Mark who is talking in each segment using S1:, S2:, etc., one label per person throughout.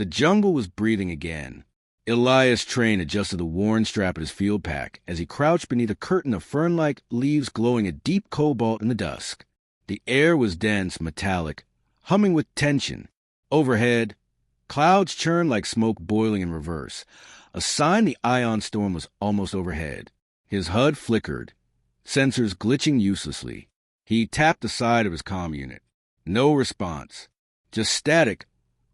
S1: The jungle was breathing again. Elias Train adjusted the worn strap of his field pack as he crouched beneath a curtain of fern-like leaves glowing a deep cobalt in the dusk. The air was dense, metallic, humming with tension. Overhead, clouds churned like smoke boiling in reverse, a sign the ion storm was almost overhead. His HUD flickered, sensors glitching uselessly. He tapped the side of his comm unit. No response. Just static,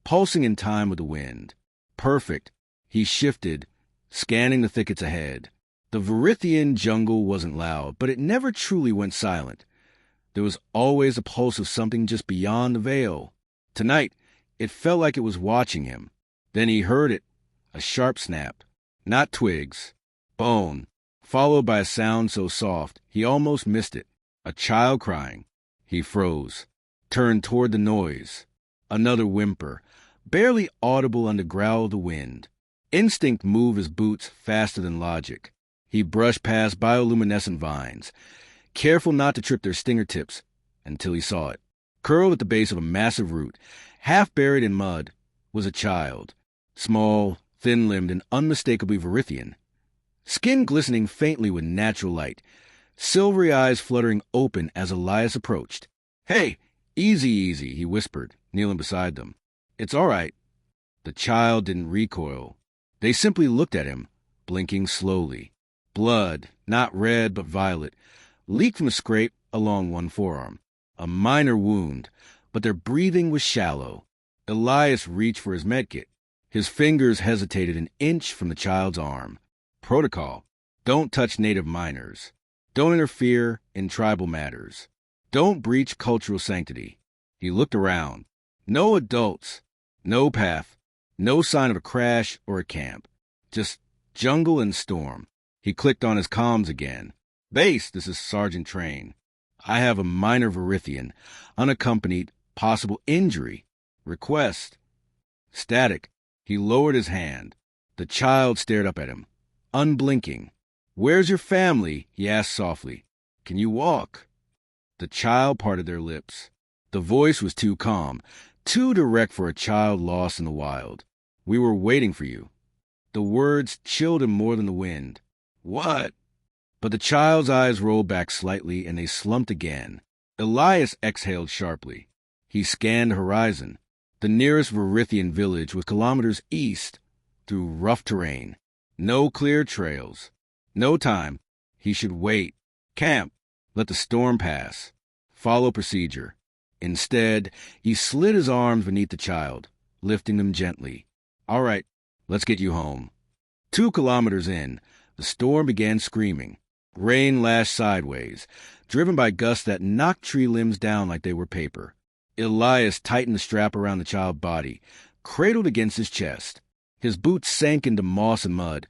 S1: pulsing in time with the wind. Perfect. He shifted, scanning the thickets ahead. The Verithian jungle wasn't loud, but it never truly went silent. There was always a pulse of something just beyond the veil. Tonight, it felt like it was watching him. Then he heard it, a sharp snap. Not twigs. Bone. Followed by a sound so soft, he almost missed it. A child crying. He froze, turned toward the noise. Another whimper, barely audible under growl of the wind. Instinct moved his boots faster than logic. He brushed past bioluminescent vines, careful not to trip their stinger tips, until he saw it. Curled at the base of a massive root, half buried in mud, was a child. Small, thin-limbed, and unmistakably Verithian. Skin glistening faintly with natural light, silvery eyes fluttering open as Elias approached. "Hey, easy," he whispered, kneeling beside them. "It's all right." The child didn't recoil. They simply looked at him, blinking slowly. Blood, not red but violet, leaked from a scrape along one forearm. A minor wound, but their breathing was shallow. Elias reached for his medkit. His fingers hesitated an inch from the child's arm. Protocol. Don't touch native minors. Don't interfere in tribal matters. Don't breach cultural sanctity. He looked around. No adults. No path. No sign of a crash or a camp. Just jungle and storm. He clicked on his comms again. "Base, this is Sergeant Train. I have a minor Verithian, unaccompanied, possible injury. Request." Static. He lowered his hand. The child stared up at him, unblinking. "Where's your family?" he asked softly. "Can you walk?" The child parted their lips. The voice was too calm, too direct for a child lost in the wild. "We were waiting for you." The words chilled him more than the wind. "What?" But the child's eyes rolled back slightly, and they slumped again. Elias exhaled sharply. He scanned the horizon. The nearest Verithian village was kilometers east, through rough terrain. No clear trails. No time. He should wait. Camp. Let the storm pass. Follow procedure. Instead, he slid his arms beneath the child, lifting them gently. "All right, let's get you home." 2 kilometers in, the storm began screaming. Rain lashed sideways, driven by gusts that knocked tree limbs down like they were paper. Elias tightened the strap around the child's body, cradled against his chest. His boots sank into moss and mud,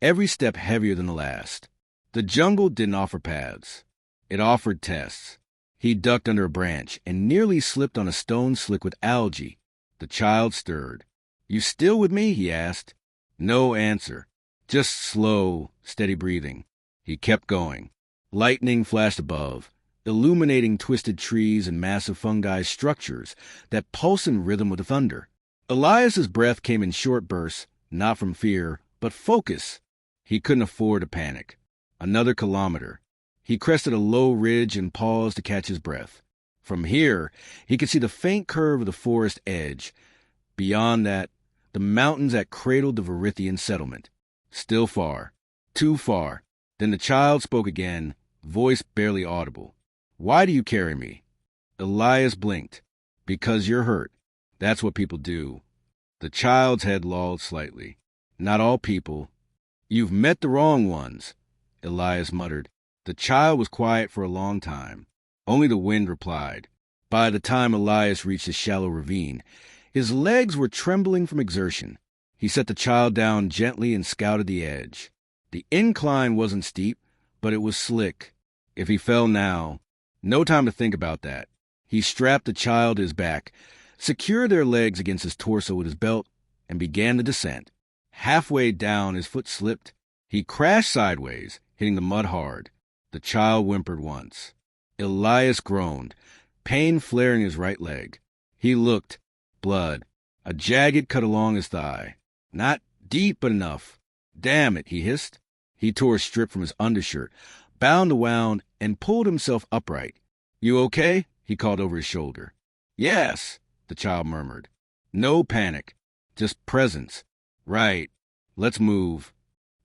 S1: every step heavier than the last. The jungle didn't offer paths. It offered tests. He ducked under a branch and nearly slipped on a stone slick with algae. The child stirred. "You still with me?" he asked. No answer. Just slow, steady breathing. He kept going. Lightning flashed above, illuminating twisted trees and massive fungi structures that pulsed in rhythm with the thunder. Elias's breath came in short bursts, not from fear, but focus. He couldn't afford to panic. Another kilometer. He crested a low ridge and paused to catch his breath. From here, he could see the faint curve of the forest edge. Beyond that, the mountains that cradled the Verithian settlement. Still far. Too far. Then the child spoke again, voice barely audible. "Why do you carry me?" Elias blinked. "Because you're hurt. That's what people do." The child's head lolled slightly. "Not all people." "You've met the wrong ones," Elias muttered. The child was quiet for a long time. Only the wind replied. By the time Elias reached the shallow ravine, his legs were trembling from exertion. He set the child down gently and scouted the edge. The incline wasn't steep, but it was slick. If he fell now, no time to think about that. He strapped the child to his back, secured their legs against his torso with his belt, and began the descent. Halfway down, his foot slipped. He crashed sideways, hitting the mud hard. The child whimpered once. Elias groaned, pain flaring his right leg. He looked. Blood. A jagged cut along his thigh. Not deep but enough. Damn it, he hissed. He tore a strip from his undershirt, bound the wound, and pulled himself upright. You okay? He called over his shoulder. Yes, the child murmured. No panic. Just presence. Right. Let's move.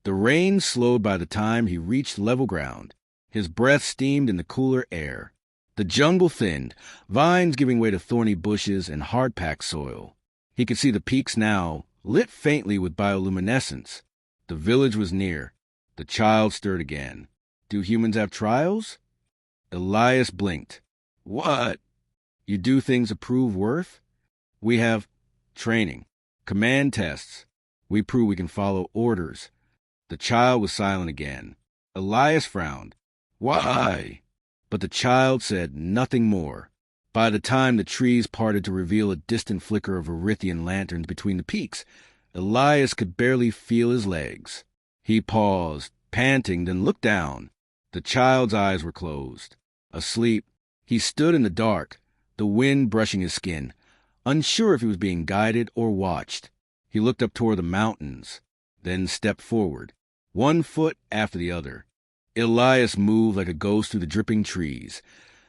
S1: The rain slowed by the time he reached level ground. His breath steamed in the cooler air. The jungle thinned, vines giving way to thorny bushes and hard-packed soil. He could see the peaks now, lit faintly with bioluminescence. The village was near. The child stirred again. Do humans have trials? Elias blinked. What? You do things to prove worth? We have training, command tests. We prove we can follow orders. The child was silent again. Elias frowned. Why? But the child said nothing more. By the time the trees parted to reveal a distant flicker of Erythian lanterns between the peaks, Elias could barely feel his legs. He paused, panting, then looked down. The child's eyes were closed. Asleep, he stood in the dark, the wind brushing his skin, unsure if he was being guided or watched. He looked up toward the mountains, then stepped forward, one foot after the other. Elias moved like a ghost through the dripping trees,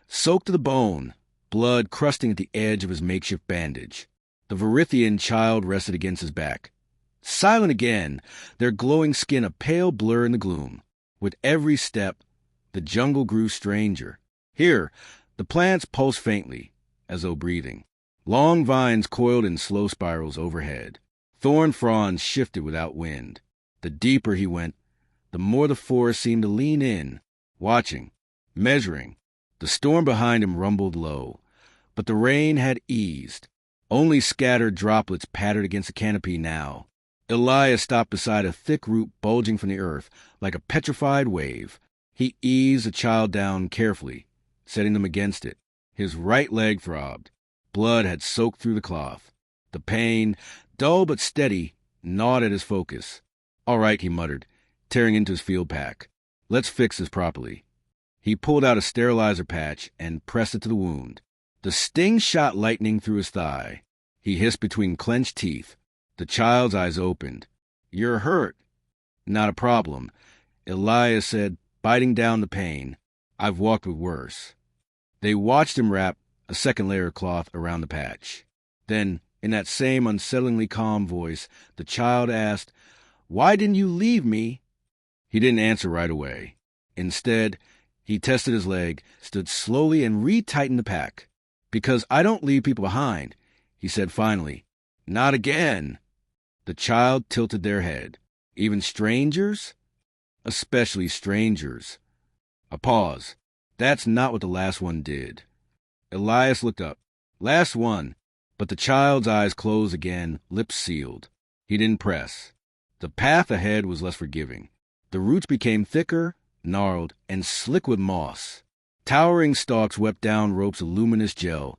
S1: soaked to the bone, blood crusting at the edge of his makeshift bandage. The Varithian child rested against his back. Silent again, their glowing skin a pale blur in the gloom. With every step, the jungle grew stranger. Here, the plants pulsed faintly, as though breathing. Long vines coiled in slow spirals overhead. Thorn fronds shifted without wind. The deeper he went, the more the forest seemed to lean in, watching, measuring. The storm behind him rumbled low, but the rain had eased. Only scattered droplets pattered against the canopy now. Elias stopped beside a thick root bulging from the earth like a petrified wave. He eased the child down carefully, setting them against it. His right leg throbbed. Blood had soaked through the cloth. The pain, dull but steady, gnawed at his focus. All right, he muttered, tearing into his field pack. Let's fix this properly. He pulled out a sterilizer patch and pressed it to the wound. The sting shot lightning through his thigh. He hissed between clenched teeth. The child's eyes opened. You're hurt. Not a problem, Elias said, biting down the pain. I've walked with worse. They watched him wrap a second layer of cloth around the patch. Then, in that same unsettlingly calm voice, the child asked, Why didn't you leave me? He didn't answer right away. Instead, he tested his leg, stood slowly, and retightened the pack. Because I don't leave people behind, he said finally. Not again. The child tilted their head. Even strangers? Especially strangers. A pause. That's not what the last one did. Elias looked up. Last one. But the child's eyes closed again, lips sealed. He didn't press. The path ahead was less forgiving. The roots became thicker, gnarled, and slick with moss. Towering stalks swept down ropes of luminous gel,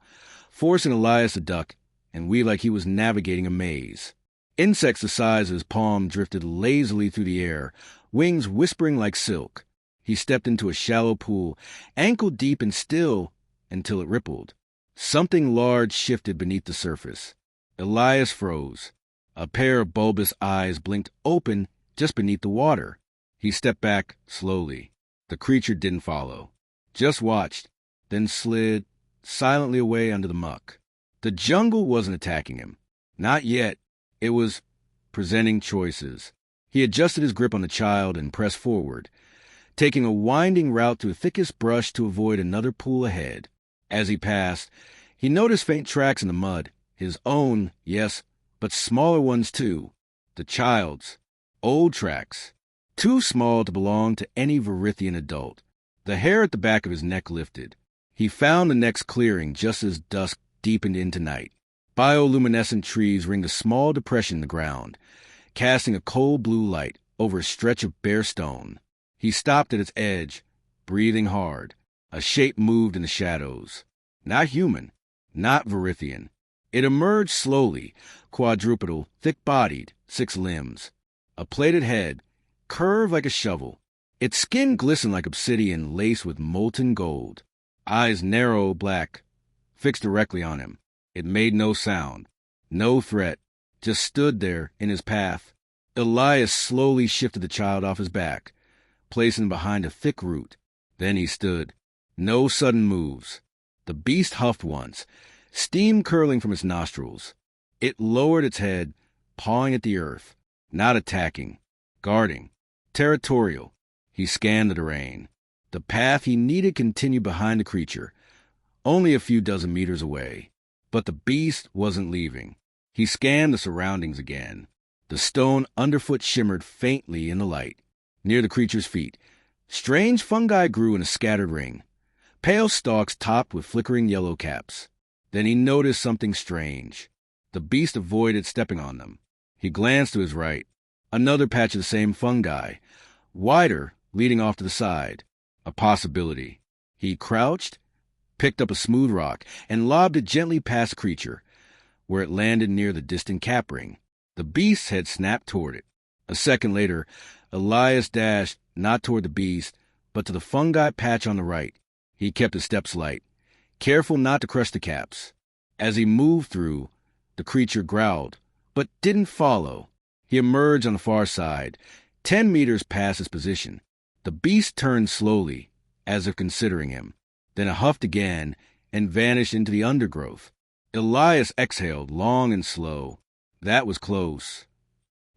S1: forcing Elias to duck and weave like he was navigating a maze. Insects the size of his palm drifted lazily through the air, wings whispering like silk. He stepped into a shallow pool, ankle-deep and still, until it rippled. Something large shifted beneath the surface. Elias froze. A pair of bulbous eyes blinked open just beneath the water. He stepped back slowly. The creature didn't follow. Just watched, then slid silently away under the muck. The jungle wasn't attacking him. Not yet. It was presenting choices. He adjusted his grip on the child and pressed forward, taking a winding route through thickest brush to avoid another pool ahead. As he passed, he noticed faint tracks in the mud. His own, yes, but smaller ones too. The child's. Old tracks. Too small to belong to any Varithian adult. The hair at the back of his neck lifted. He found the next clearing just as dusk deepened into night. Bioluminescent trees ringed a small depression in the ground, casting a cold blue light over a stretch of bare stone. He stopped at its edge, breathing hard. A shape moved in the shadows. Not human, not Varithian. It emerged slowly, quadrupedal, thick-bodied, 6 limbs. A plated head, curved like a shovel. Its skin glistened like obsidian laced with molten gold. Eyes narrow, black, fixed directly on him. It made no sound. No threat, just stood there in his path. Elias slowly shifted the child off his back, placing him behind a thick root. Then he stood. No sudden moves. The beast huffed once, steam curling from its nostrils. It lowered its head, pawing at the earth, not attacking, guarding, territorial. He scanned the terrain. The path he needed continued behind the creature, only a few dozen meters away. But the beast wasn't leaving. He scanned the surroundings again. The stone underfoot shimmered faintly in the light. Near the creature's feet, strange fungi grew in a scattered ring, pale stalks topped with flickering yellow caps. Then he noticed something strange. The beast avoided stepping on them. He glanced to his right. Another patch of the same fungi, wider, leading off to the side. A possibility. He crouched, picked up a smooth rock, and lobbed it gently past the creature, where it landed near the distant cap ring. The beast's head snapped toward it. A second later, Elias dashed not toward the beast, but to the fungi patch on the right. He kept his steps light, careful not to crush the caps. As he moved through, the creature growled, but didn't follow. He emerged on the far side, 10 meters past his position. The beast turned slowly, as if considering him. Then it huffed again and vanished into the undergrowth. Elias exhaled, long and slow. That was close.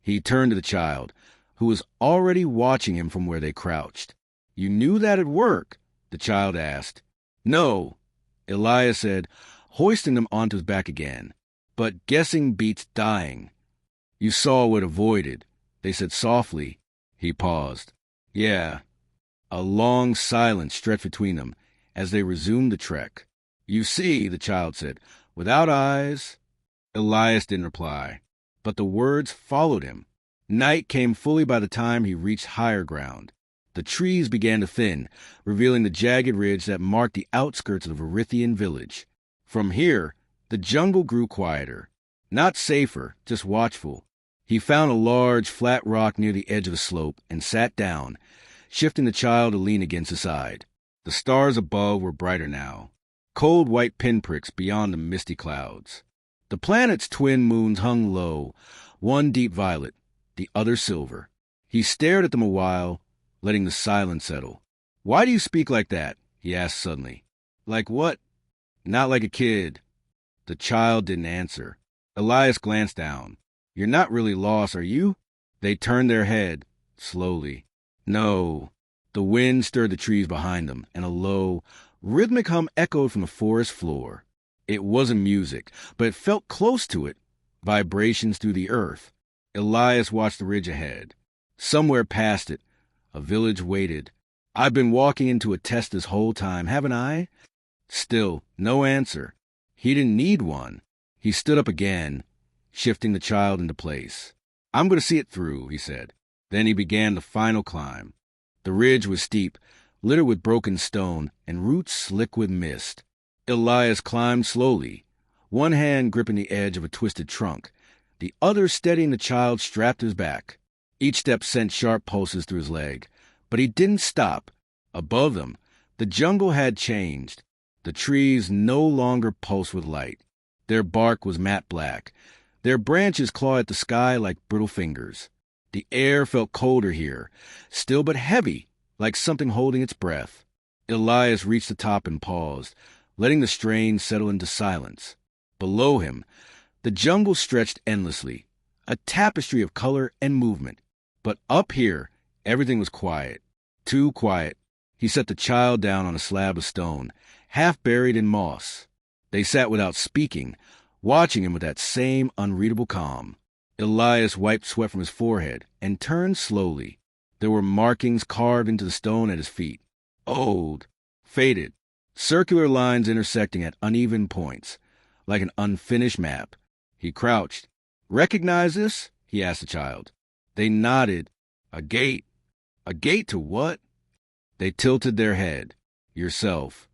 S1: He turned to the child, who was already watching him from where they crouched. "You knew that'd work?" the child asked. "No," Elias said, hoisting them onto his back again. "But guessing beats dying." "You saw what avoided," they said softly. He paused. "Yeah." A long silence stretched between them as they resumed the trek. "You see," the child said, "without eyes." Elias didn't reply, but the words followed him. Night came fully by the time he reached higher ground. The trees began to thin, revealing the jagged ridge that marked the outskirts of the Varithian village. From here, the jungle grew quieter. Not safer, just watchful. He found a large, flat rock near the edge of the slope and sat down, shifting the child to lean against his side. The stars above were brighter now, cold white pinpricks beyond the misty clouds. The planet's twin moons hung low, one deep violet, the other silver. He stared at them a while, letting the silence settle. "Why do you speak like that?" he asked suddenly. "Like what?" "Not like a kid." The child didn't answer. Elias glanced down. "You're not really lost, are you?" They turned their head, slowly. "No." The wind stirred the trees behind them, and a low, rhythmic hum echoed from the forest floor. It wasn't music, but it felt close to it, vibrations through the earth. Elias watched the ridge ahead. Somewhere past it, a village waited. "I've been walking into a test this whole time, haven't I?" Still, no answer. He didn't need one. He stood up again, shifting the child into place. "I'm going to see it through," he said. Then he began the final climb. The ridge was steep, littered with broken stone and roots slick with mist. Elias climbed slowly, one hand gripping the edge of a twisted trunk, the other steadying the child strapped to his back. Each step sent sharp pulses through his leg, but he didn't stop. Above them, the jungle had changed. The trees no longer pulsed with light. Their bark was matte black. Their branches clawed at the sky like brittle fingers. The air felt colder here, still but heavy, like something holding its breath. Elias reached the top and paused, letting the strain settle into silence. Below him, the jungle stretched endlessly, a tapestry of color and movement. But up here, everything was quiet. Too quiet. He set the child down on a slab of stone, half buried in moss. They sat without speaking, watching him with that same unreadable calm. Elias wiped sweat from his forehead and turned slowly. There were markings carved into the stone at his feet. Old, faded, circular lines intersecting at uneven points, like an unfinished map. He crouched. "Recognize this?" he asked the child. They nodded. "A gate." "A gate to what?" They tilted their head. "Yourself."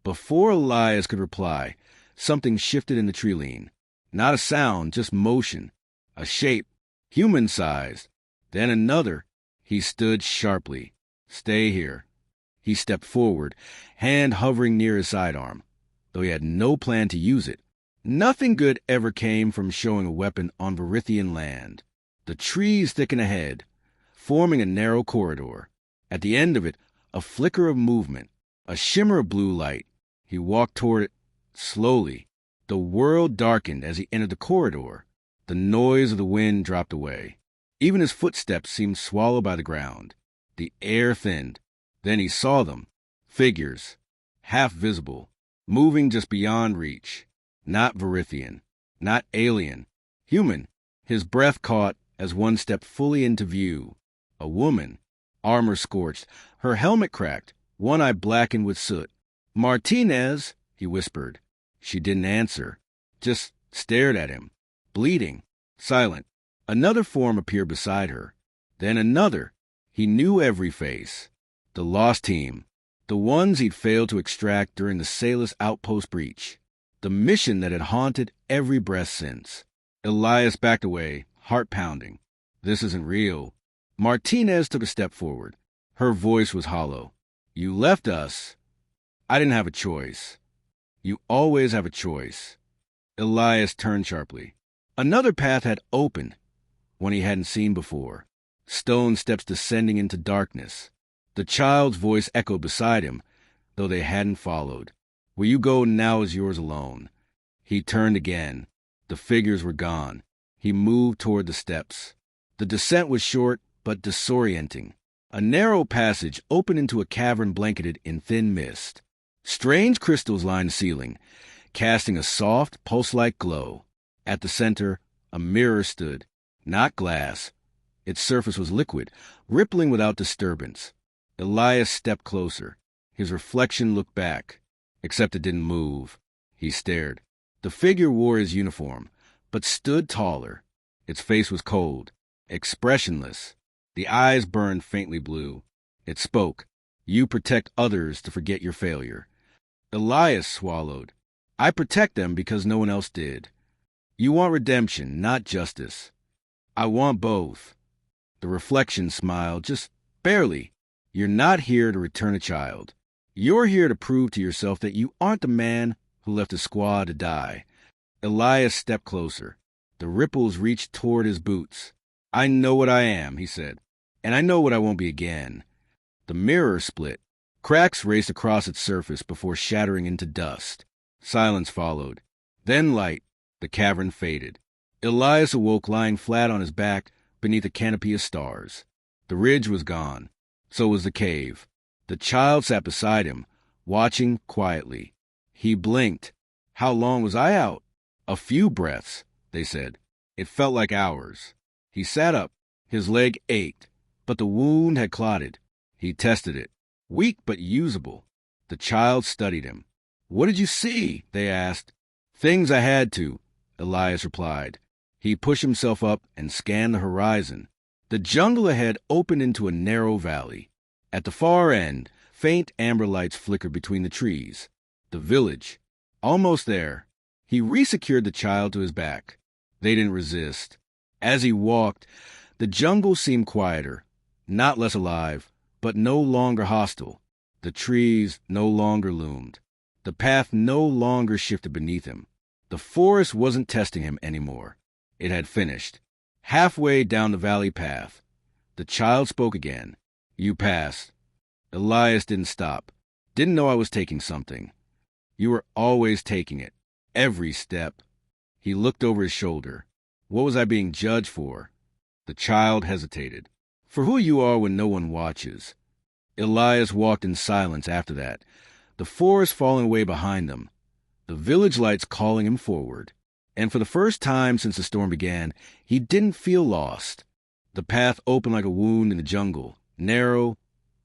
S1: Before Elias could reply, something shifted in the tree line. Not a sound, just motion. A shape, human-sized. Then another. He stood sharply. "Stay here." He stepped forward, hand hovering near his sidearm. Though he had no plan to use it, Nothing good ever came from showing a weapon on Varithian land. The trees thickened ahead, forming a narrow corridor. At the end of it, a flicker of movement, a shimmer of blue light. He walked toward it slowly. The world darkened as he entered the corridor. The noise of the wind dropped away. Even his footsteps seemed swallowed by the ground. The air thinned. Then he saw them. Figures, half visible, moving just beyond reach. Not Varithian, not alien. Human. His breath caught as one stepped fully into view. A woman, armor scorched, her helmet cracked, one eye blackened with soot. "Martinez," he whispered. She didn't answer, just stared at him, bleeding, silent. Another form appeared beside her. Then another. He knew every face. The lost team. The ones he'd failed to extract during the Salus outpost breach. The mission that had haunted every breath since. Elias backed away, heart pounding. This isn't real. Martinez took a step forward. Her voice was hollow. "You left us. I didn't have a choice." "You always have a choice." Elias turned sharply. Another path had opened, one he hadn't seen before. Stone steps descending into darkness. The child's voice echoed beside him, though they hadn't followed. "Where you go now is yours alone." He turned again. The figures were gone. He moved toward the steps. The descent was short, but disorienting. A narrow passage opened into a cavern blanketed in thin mist. Strange crystals lined the ceiling, casting a soft, pulse-like glow. At the center, a mirror stood, not glass. Its surface was liquid, rippling without disturbance. Elias stepped closer. His reflection looked back, except it didn't move. He stared. The figure wore his uniform, but stood taller. Its face was cold, expressionless. The eyes burned faintly blue. It spoke. "You protect others to forget your failure." Elias swallowed. "I protect them because no one else did." "You want redemption, not justice." "I want both." The reflection smiled, just barely. "You're not here to return a child. You're here to prove to yourself that you aren't the man who left a squad to die." Elias stepped closer. The ripples reached toward his boots. "I know what I am," he said, "and I know what I won't be again." The mirror split. Cracks raced across its surface before shattering into dust. Silence followed. Then light. The cavern faded. Elias awoke lying flat on his back beneath a canopy of stars. The ridge was gone. So was the cave. The child sat beside him, watching quietly. He blinked. "How long was I out?" "A few breaths," they said. It felt like hours. He sat up. His leg ached, but the wound had clotted. He tested it. Weak but usable. The child studied him. "What did you see?" they asked. "Things I had to," Elias replied. He pushed himself up and scanned the horizon. The jungle ahead opened into a narrow valley. At the far end, faint amber lights flickered between the trees. The village. Almost there. He resecured the child to his back. They didn't resist. As he walked, the jungle seemed quieter, not less alive, but no longer hostile. The trees no longer loomed. The path no longer shifted beneath him. The forest wasn't testing him anymore. It had finished. Halfway down the valley path, the child spoke again. "You passed." Elias didn't stop. "Didn't know I was taking something." "You were always taking it. Every step." He looked over his shoulder. "What was I being judged for?" The child hesitated. "For who you are when no one watches." Elias walked in silence after that, the forest falling away behind them, the village lights calling him forward. And for the first time since the storm began, he didn't feel lost. The path opened like a wound in the jungle, narrow,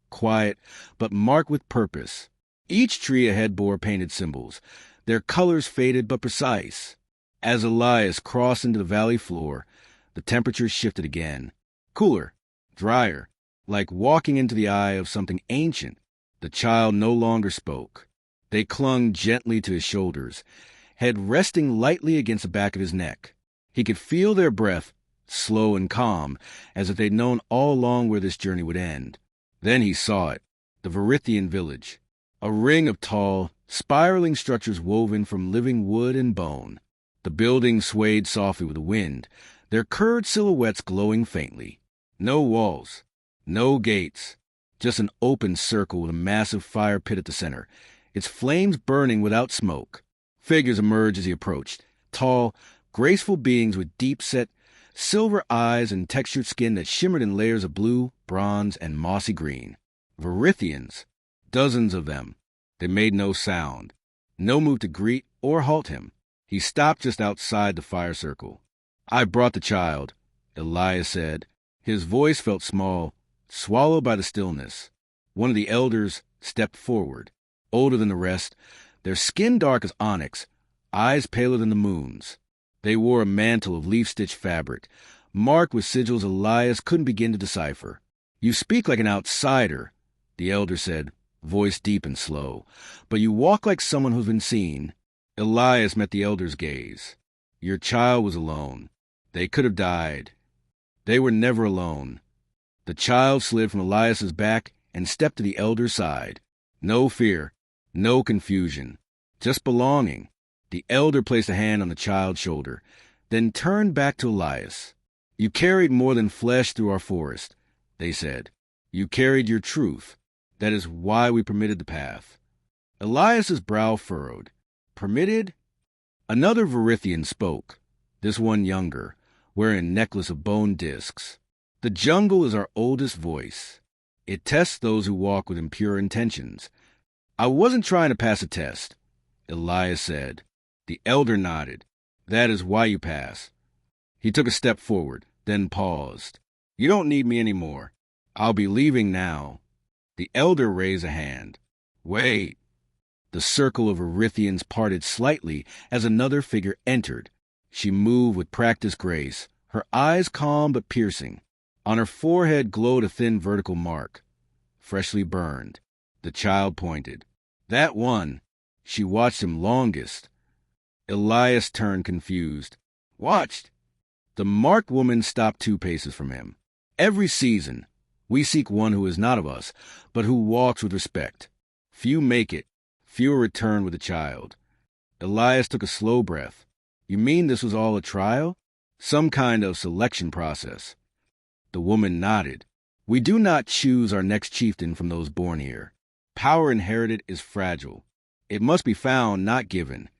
S1: quiet, but marked with purpose. Each tree ahead bore painted symbols, their colors faded but precise. As Elias crossed into the valley floor, the temperature shifted again. Cooler, drier, like walking into the eye of something ancient. The child no longer spoke. They clung gently to his shoulders, head resting lightly against the back of his neck. He could feel their breath, slow and calm, as if they'd known all along where this journey would end. Then he saw it, the Varithian village, a ring of tall, spiraling structures woven from living wood and bone. The buildings swayed softly with the wind, their curved silhouettes glowing faintly. No walls, no gates, just an open circle with a massive fire pit at the center, its flames burning without smoke. Figures emerged as he approached, tall, graceful beings with deep-set, silver eyes and textured skin that shimmered in layers of blue, bronze, and mossy green. Varithians, dozens of them. They made no sound, no move to greet or halt him. He stopped just outside the fire circle. "I brought the child," Elias said. His voice felt small, swallowed by the stillness. One of the elders stepped forward, older than the rest, their skin dark as onyx, eyes paler than the moon's. They wore a mantle of leaf-stitched fabric, marked with sigils Elias couldn't begin to decipher. "You speak like an outsider," the elder said, voice deep and slow, "but you walk like someone who's been seen." Elias met the elder's gaze. "Your child was alone. They could have died. They were never alone." The child slid from Elias's back and stepped to the elder's side. No fear, no confusion, just belonging. The elder placed a hand on the child's shoulder, then turned back to Elias. "You carried more than flesh through our forest," they said. "You carried your truth. That is why we permitted the path." Elias's brow furrowed. "Permitted?" Another Varithian spoke, this one younger, wearing a necklace of bone discs. "The jungle is our oldest voice. It tests those who walk with impure intentions." "I wasn't trying to pass a test," Elias said. The elder nodded. "That is why you pass." He took a step forward, then paused. "You don't need me anymore. I'll be leaving now." The elder raised a hand. "Wait." The circle of Erithians parted slightly as another figure entered. She moved with practiced grace, her eyes calm but piercing. On her forehead glowed a thin vertical mark, freshly burned. The child pointed. "That one." She watched him longest. Elias turned confused. "Watched?" The marked woman stopped 2 paces from him. "Every season, we seek one who is not of us, but who walks with respect. Few make it, fewer return with a child." Elias took a slow breath. "You mean this was all a trial? Some kind of selection process?" The woman nodded. "We do not choose our next chieftain from those born here. Power inherited is fragile. It must be found, not given."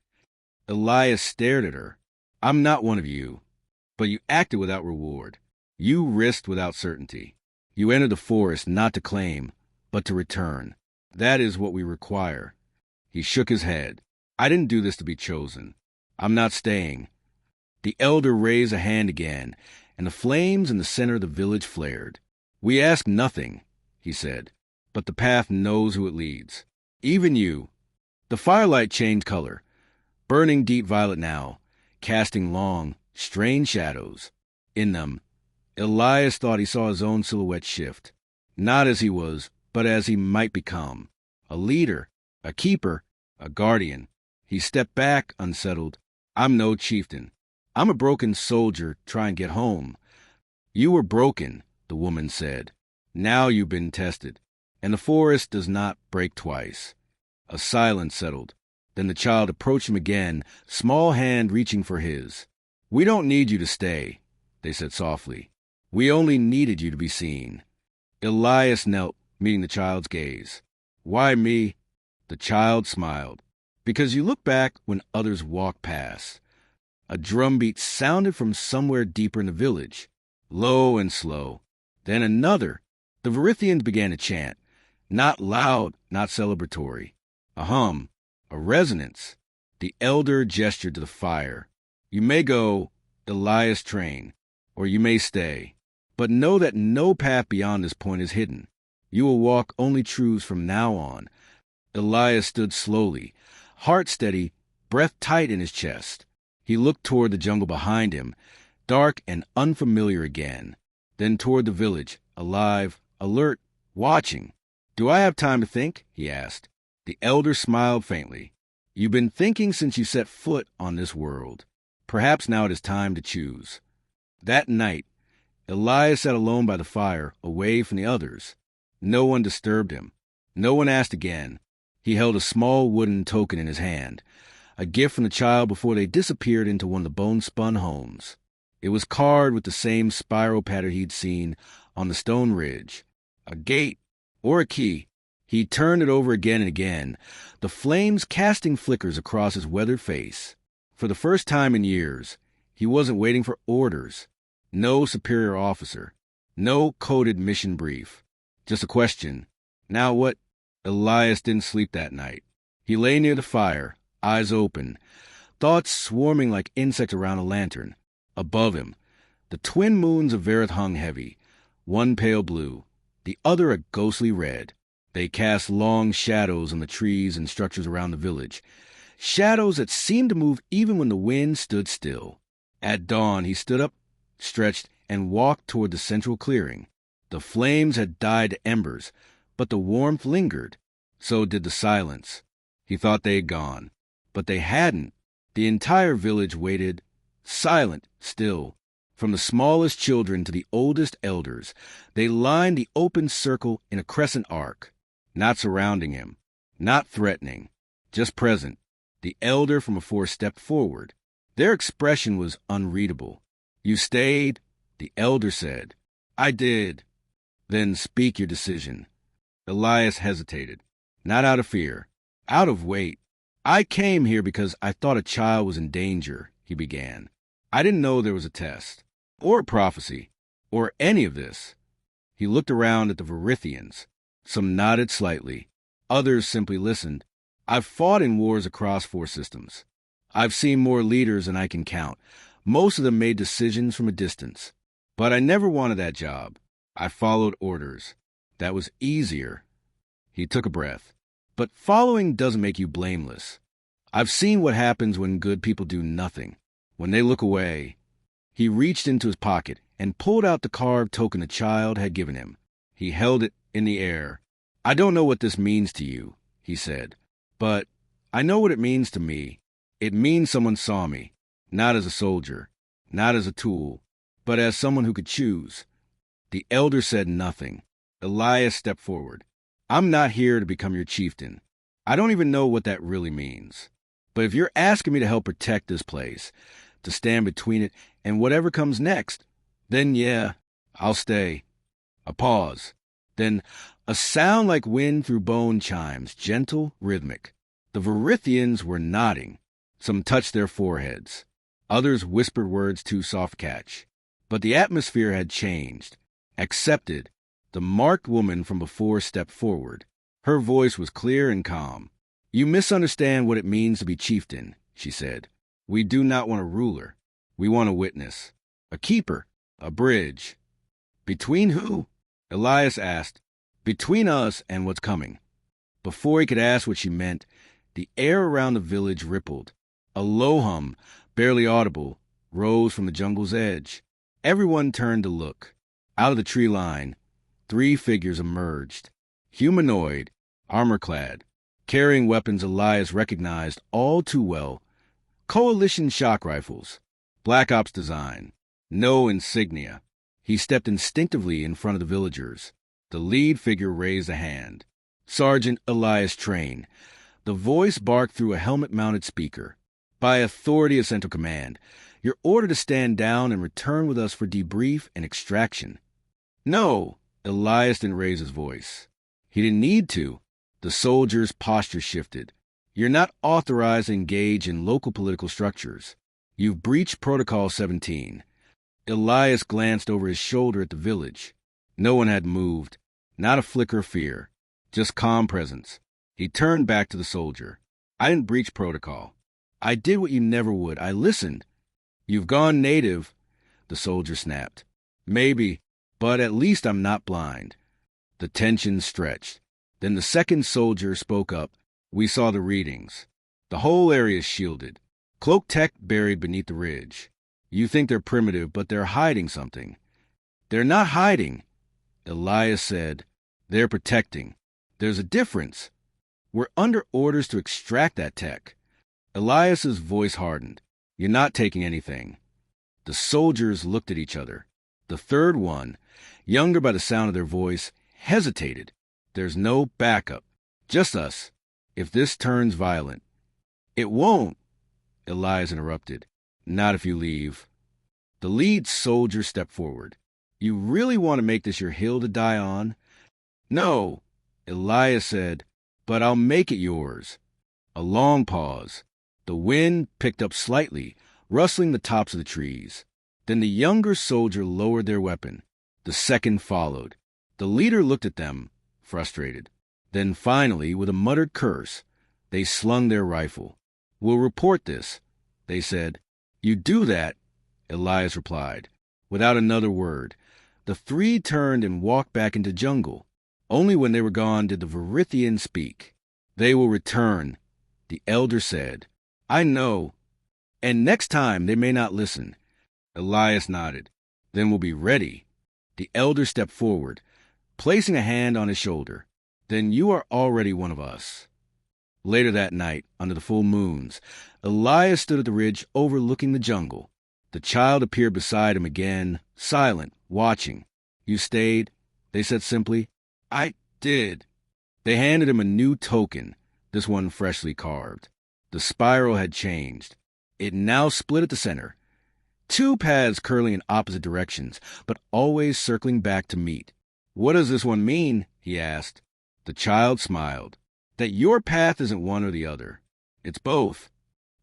S1: Elias stared at her. "I'm not one of you. But you acted without reward. You risked without certainty. You entered the forest not to claim, but to return. That is what we require." He shook his head. "I didn't do this to be chosen. I'm not staying." The elder raised a hand again, and the flames in the center of the village flared. "We ask nothing," he said, "but the path knows who it leads. Even you." The firelight changed color, burning deep violet now, casting long, strange shadows. In them, Elias thought he saw his own silhouette shift, not as he was, but as he might become. A leader, a keeper, a guardian. He stepped back, unsettled. "I'm no chieftain. I'm a broken soldier trying to get home." "You were broken," the woman said. "Now you've been tested, and the forest does not break twice." A silence settled. Then the child approached him again, small hand reaching for his. "We don't need you to stay," they said softly. "We only needed you to be seen." Elias knelt, meeting the child's gaze. "Why me?" The child smiled. "Because you look back when others walk past." A drumbeat sounded from somewhere deeper in the village, low and slow. Then another. The Varithians began to chant, not loud, not celebratory. A hum, a resonance. The elder gestured to the fire. "You may go, Elias Train, or you may stay. But know that no path beyond this point is hidden. You will walk only truths from now on." Elias stood slowly, heart steady, breath tight in his chest. He looked toward the jungle behind him, dark and unfamiliar again. Then toward the village, alive, alert, watching. "Do I have time to think?" he asked. The elder smiled faintly. "You've been thinking since you set foot on this world. Perhaps now it is time to choose." That night, Elias sat alone by the fire, away from the others. No one disturbed him. No one asked again. He held a small wooden token in his hand, a gift from the child before they disappeared into one of the bone-spun homes. It was carved with the same spiral pattern he'd seen on the stone ridge. A gate, or a key. He turned it over again and again, the flames casting flickers across his weathered face. For the first time in years, he wasn't waiting for orders. No superior officer. No coded mission brief. Just a question. Now what? Elias didn't sleep that night. He lay near the fire, eyes open, thoughts swarming like insects around a lantern. Above him, the twin moons of Verith hung heavy, one pale blue, the other a ghostly red. They cast long shadows on the trees and structures around the village, shadows that seemed to move even when the wind stood still. At dawn, he stood up, stretched, and walked toward the central clearing. The flames had died to embers, but the warmth lingered. So did the silence. He thought they had gone, but they hadn't. The entire village waited, silent, still. From the smallest children to the oldest elders, they lined the open circle in a crescent arc, not surrounding him, not threatening, just present. The elder from afore stepped forward. Their expression was unreadable. "You stayed?" the elder said. "I did." "Then speak your decision." Elias hesitated, not out of fear, out of weight. "I came here because I thought a child was in danger," he began. "I didn't know there was a test, or a prophecy, or any of this." He looked around at the Verithians. Some nodded slightly. Others simply listened. "I've fought in wars across 4 systems. I've seen more leaders than I can count. Most of them made decisions from a distance. But I never wanted that job. I followed orders. That was easier." He took a breath. "But following doesn't make you blameless. I've seen what happens when good people do nothing. When they look away." He reached into his pocket and pulled out the carved token the child had given him. He held it in the air. "I don't know what this means to you," he said, "but I know what it means to me. It means someone saw me, not as a soldier, not as a tool, but as someone who could choose." The elder said nothing. Elias stepped forward. "I'm not here to become your chieftain. I don't even know what that really means. But if you're asking me to help protect this place, to stand between it and whatever comes next, then yeah, I'll stay." A pause. Then a sound like wind through bone chimes, gentle, rhythmic. The Verithians were nodding. Some touched their foreheads. Others whispered words too soft to catch. But the atmosphere had changed. Accepted. The marked woman from before stepped forward. Her voice was clear and calm. "You misunderstand what it means to be chieftain," she said. "We do not want a ruler. We want a witness. A keeper. A bridge." "Between who?" Elias asked. "Between us and what's coming." Before he could ask what she meant, the air around the village rippled. A low hum, barely audible, rose from the jungle's edge. Everyone turned to look. Out of the tree line, 3 figures emerged. Humanoid, armor-clad, carrying weapons Elias recognized all too well. Coalition shock rifles. Black Ops design. No insignia. He stepped instinctively in front of the villagers. The lead figure raised a hand. "Sergeant Elias Train." The voice barked through a helmet-mounted speaker. "By authority of Central Command, you're ordered to stand down and return with us for debrief and extraction." "No!" Elias didn't raise his voice. He didn't need to. The soldier's posture shifted. "You're not authorized to engage in local political structures. You've breached Protocol 17. Elias glanced over his shoulder at the village. No one had moved. Not a flicker of fear. Just calm presence. He turned back to the soldier. "I didn't breach protocol. I did what you never would. I listened." "You've gone native," the soldier snapped. "Maybe, but at least I'm not blind." The tension stretched. Then the second soldier spoke up. "We saw the readings. The whole area is shielded. Cloak tech buried beneath the ridge. You think they're primitive, but they're hiding something." "They're not hiding," Elias said. "They're protecting. There's a difference. We're under orders to extract that tech." Elias's voice hardened. "You're not taking anything." The soldiers looked at each other. The third one, younger by the sound of their voice, hesitated. "There's no backup. Just us. If this turns violent." "It won't," Elias interrupted. Not if you leave. The lead soldier stepped forward. You really want to make this your hill to die on? No, Elias said, but I'll make it yours. A long pause. The wind picked up slightly, rustling the tops of the trees. Then the younger soldier lowered their weapon. The second followed. The leader looked at them, frustrated. Then finally, with a muttered curse, they slung their rifle. We'll report this, they said. You do that, Elias replied. Without another word, the three turned and walked back into jungle. Only when they were gone did the Varithian speak. They will return, the elder said. I know. And next time they may not listen. Elias nodded. Then we'll be ready. The elder stepped forward, placing a hand on his shoulder. Then you are already one of us. Later that night, under the full moons, Elias stood at the ridge overlooking the jungle. The child appeared beside him again, silent, watching. You stayed? They said simply. I did. They handed him a new token, this one freshly carved. The spiral had changed. It now split at the center. Two paths curling in opposite directions, but always circling back to meet. What does this one mean? He asked. The child smiled. That your path isn't one or the other. It's both.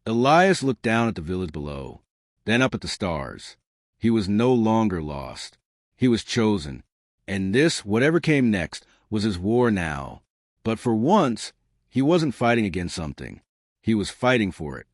S1: Elias looked down at the village below, then up at the stars. He was no longer lost. He was chosen. And this, whatever came next, was his war now. But for once, he wasn't fighting against something. He was fighting for it.